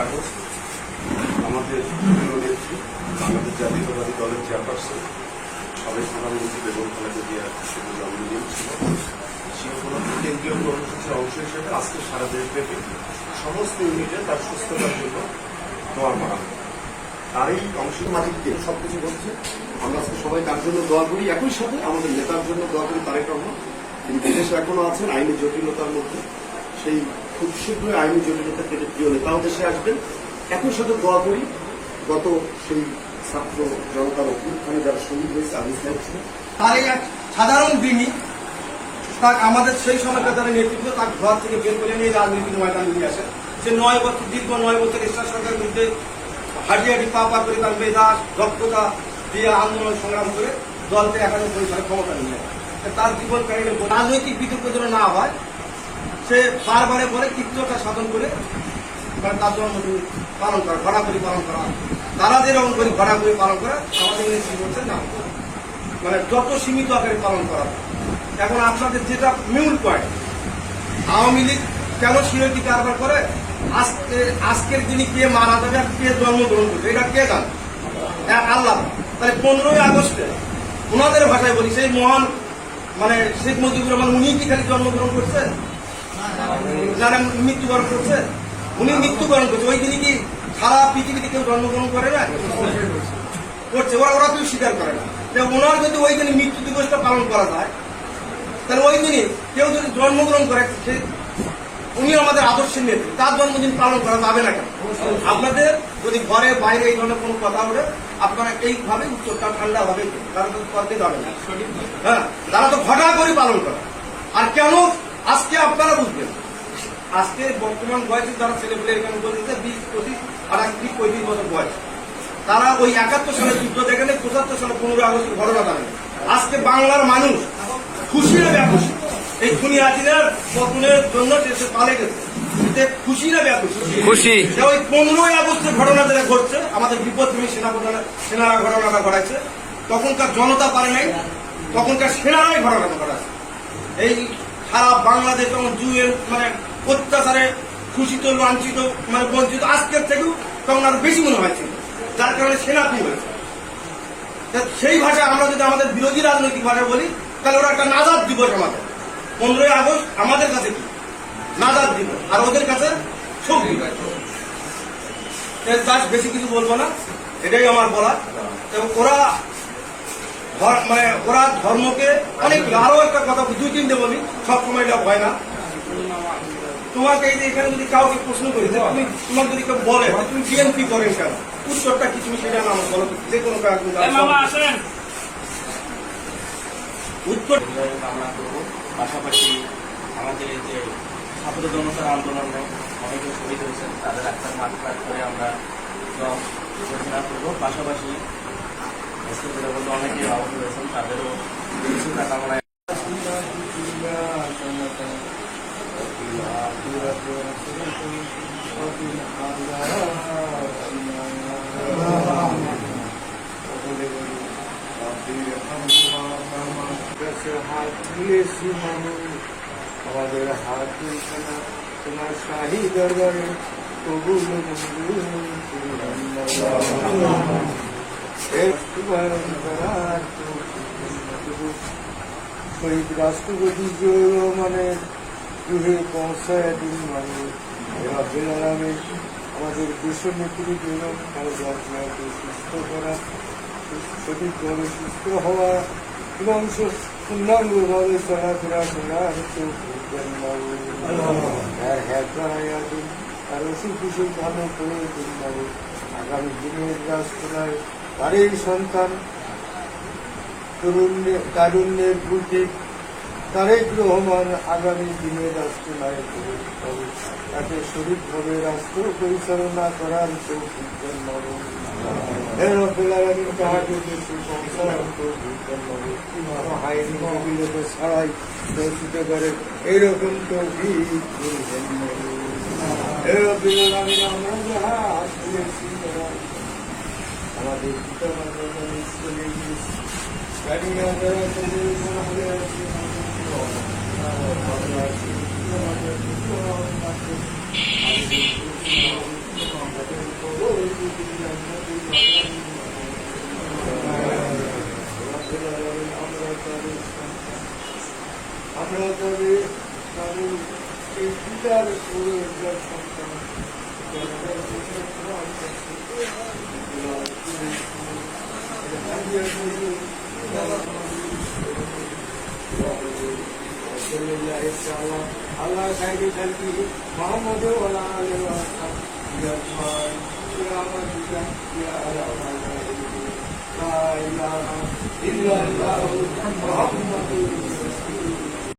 August আমাদের নেত্রী বাংলাদেশ জাতীয়তাবাদী দলের চেয়ারপারসন সাবেক প্রধানমন্ত্রী বেগম খালেদা জিয়ার জন্মদিন ছিল। সেই উপলক্ষে কেন্দ্রীয় কর্মসূচির অংশ হিসেবে আজকে সারা দেশব্যাপী সমস্ত ইউনিটে তার সুস্থতার জন্য দোয়া করা হয়। তারই অংশের মালিককে সবকিছু বলছে। আমরা আজকে সবাই তার জন্য দোয়া করি, একই সাথে আমাদের নেতার জন্য দোয়া করি। তারেক রহমান তিনি বিদেশে এখনো আছেন আইনি জটিলতার মধ্যে, সেই খুব শীঘ্রই আইনি জটিলতা কেটে প্রিয় নেতাও দেশে আসবেন। একই সাথে দোয়া করি গত সেই ছাত্র জনতার অভ্যুত্থানে যারা শহীদ হয়েছে আমি চাইছি তার এই এক সাধারণ দিনই তার আমাদের সেই সময়কার যারা নেতৃত্ব তার ঘর থেকে বের করে নিয়ে রাজনীতির ময়দানে নিয়ে আসে। সে 9 বছর দীর্ঘ 9 বছর ঈশ্বর সরকারের বিরুদ্ধে হাঁটিয়াটি পা করে তার মেধাস দক্ষতা দিয়ে আন্দোলন সংগ্রাম করে দলকে 91 সালে ক্ষমতা নিয়ে আসে। তার জীবন কাহিনী রাজনৈতিক বিতর্ক যেন না হয় সে বারবারে পরে কৃত্যতা সাধন করে তার জন্মদিন পালন করা, ঘোরাঘুরি পালন করা, তারা যেরকম করে ঘোরাঘুরি পালন করা আমাদের নেত্রী বলছে না, মানে যত সীমিত আকারে পালন করা। এখন আপনাদের যেটা মূল পয়েন্ট, আওয়ামী লীগ কেন সিওরিটি কারবার করে, আজকের দিনে কে মারা যাবে আর কে জন্মগ্রহণ করবে এটা কে জানে? আল্লাহ। তাহলে 15ই আগস্টে ওনাদের ভাষায় বলি সেই মহান মানে শেখ মুজিবুর রহমান উনি কি খালি জন্মগ্রহণ করছে, যারা মৃত্যুবরণ করছে উনি মৃত্যুবরণ করছে, ওই দিনই কি সারা পৃথিবীতে কেউ জন্মগ্রহণ করে না? করছে, ওরা কেউ স্বীকার করে না। ওনার যদি ওই দিনে মৃত্যু দিবসটা পালন করা যায় তাহলে ওই দিনে কেউ যদি জন্মগ্রহণ করে উনি আমাদের আদর্শের নেত্রী, তার জন্মদিন পালন করা যাবে না কেন? আপনাদের যদি ঘরে বাইরে এই ধরনের কোনো কথা ওঠে আপনারা এইভাবে উত্তরটা ঠান্ডা হবে, তারা তো করতে যাবে না। হ্যাঁ, তারা তো ঘটা করে পালন করে। আর কেন আজকে আপনারা বুঝবেন, আজকে বর্তমান বয়সে যারা ছেলেপেলে এখানে বলতেছে 20, 25, 28, 35 বছর বয়স, তারা ওই 71 সালে যুদ্ধ দেখে নেই, 75 সালে 15 আগস্টের ঘটনা জানে। আজকে বাংলার মানুষ খুশি না ব্যাখুশি? এই খুনি হাসিনার পতনের জন্য দেশে পালে গেছে, খুশি না ব্যাখুশি? খুশি। ওই 15ই আগস্টের ঘটনা যেটা ঘটছে, আমাদের বিপদভূমি সেনারা ঘটনাটা ঘটাচ্ছে, তখনকার জনতা পারে নাই, তখনকার সেনারাই ঘটনাটা ঘটাচ্ছে। এই সারা বাংলাদেশ তখন জুয়ের মানে অত্যাচারে খুশিত লাঞ্ছিত মানে বঞ্চিত, আজকের থেকেও তখন আরো বেশি মনে হয়েছে, যার কারণে সেনা কি হয়েছে। সেই ভাষা আমরা যদি আমাদের বিরোধী রাজনৈতিক ভাষা বলি তাহলে ওরা একটা নাজাদ দিবস। আমাদের 15ই আগস্ট আমাদের কাছে কি নাজাদ দিবস, আর ওদের কাছে শোক দিবস। বেশি কিছু বলবো না, এটাই আমার বলা। এবং ওরা মানে ওরা ধর্মকে অনেক, আরো একটা কথা 2-3টে বলি, সবসময় এটা হয় না। তোমাকে এই যে এখানে যদি কাউকে প্রশ্ন করি তুমি তোমাকে যদি কেউ বলে তুমি বিএনপি করেন কেন, উত্তরটা কি তুমি সেটা না বলো, যে কোনো উত্তর কামনা করবো। পাশাপাশি আমাদের এই যে ছাত্র জনতার আন্দোলনে অনেকে শহীদ হয়েছেন, তাদের আত্মার মাঠ করে আমরা ঘোষণা করবো। পাশাপাশি বলতে অনেকে আহত হয়েছেন, তাদেরও কিছুটা কামনায় হাত মিলেছি আমাদের হাত মিলছে না তোমার শাহী দরবারে কবুল শহীদ রাষ্ট্রপতি জিয়াউর রহমানের গৃহে পৌঁছায় দিন মানে আমাদের দেশের নেত্রী বেগম খালেদা জিয়াকে সুস্থ করা, সঠিকভাবে সুস্থ হওয়া এবং পূর্ণাঙ্গভাবে চলাফেরা করার তার অসুখ বিসুখ ভালো করে তুলবে। আগামী দিনের রাষ্ট্রায় তারই সন্তান তারুণ্যের প্রতীক তারেক রহমান আগামী দিনের রাষ্ট্রনায়ক হবে, তাকে সঠিকভাবে রাষ্ট্র পরিচালনা করার তৌফিক দান করুন। তাহাকে দেশে আইনি জটিলতা ছাড়াই পৌঁছতে পারে এইরকম তৌফিক আমরা যাহা আসতেছি আমাদের পিতা মাতা যারা আমরা তাদের তাদের এই পিতার পুরো সন্তান আল্লাহ সাহেব মোহাম্মদ